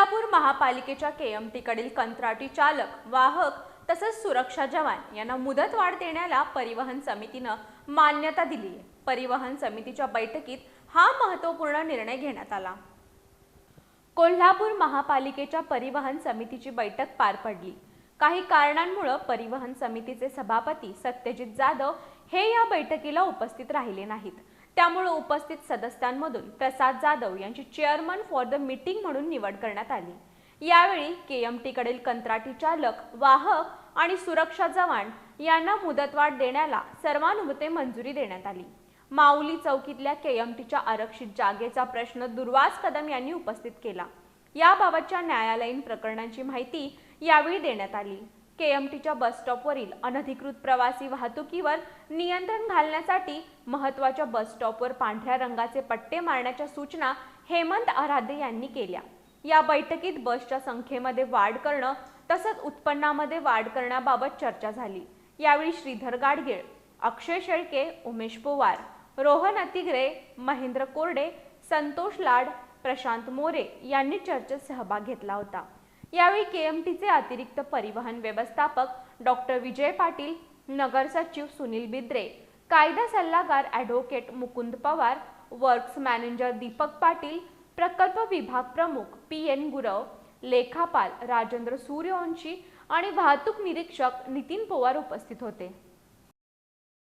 कोल्हापूर महापालिकेच्या केएमटीकडील कंत्राटी चालक, वाहक तसंच सुरक्षा जवान यांना मुदतवाढ देण्याला परिवहन समितीनं मान्यता दिली आहे। परिवहन समितीच्या बैठकीत हा महत्त्वपूर्ण निर्णय घेण्यात आला। कोल्हापूर महापालिकेच्या परिवहन समितीची बैठक पार पडली। काही कारणांमुळे परिवहन समितीचे सभापती सत्यजित जाधव हे या बैठकीला उपस्थित राहिले नाहीत। त्यामुळे उपस्थित सदस्यांमधून प्रसाद जाधव यांची चेअरमन फॉर द मीटिंग म्हणून निवड करण्यात आली। यावेळी केएमटीकडील कंत्राटी चालक, वाहक आणि सुरक्षा जवान यांना मुदतवाढ देण्याला सर्वानुमते मंजुरी देण्यात आली। माऊली चौकीतल्या केएमटीच्या आरक्षित जागेचा प्रश्न दुर्वास कदम यांनी उपस्थित केला। याबाबतच्या न्यायालयीन प्रकरणांची माहिती यावेळी देण्यात आली। केएमटीच्या बस स्टॉपवरील अनधिकृत प्रवासी वाहतुकीवर नियंत्रण घालण्यासाठी महत्त्वाच्या बस स्टॉपवर पांढऱ्या रंगाचे पट्टे मारण्याच्या सूचना हेमंत आराध्य यांनी केल्या। या बैठकीत बसच्या संख्येमध्ये वाढ करणं तसंच उत्पन्नामध्ये वाढ करण्याबाबत चर्चा झाली। यावेळी श्रीधर गाडगीळ, अक्षय शेळके, उमेश पवार, रोहन अतिग्रे, महेंद्र कोरडे, संतोष लाड, प्रशांत मोरे यांनी चर्चेत सहभाग घेतला होता। यावेळी केएमटीचे अतिरिक्त परिवहन व्यवस्थापक डॉक्टर विजय पाटील, नगर सचिव सुनील बिद्रे, कायदा सल्लागार advocate Mukund Pawar, works manager Deepak Patil, प्रकल्प विभाग प्रमुख PN गुरव, लेखापाल राजेंद्र सूर्यवंशी आणि वाहतूक निरीक्षक नितीन पवार उपस्थित होते।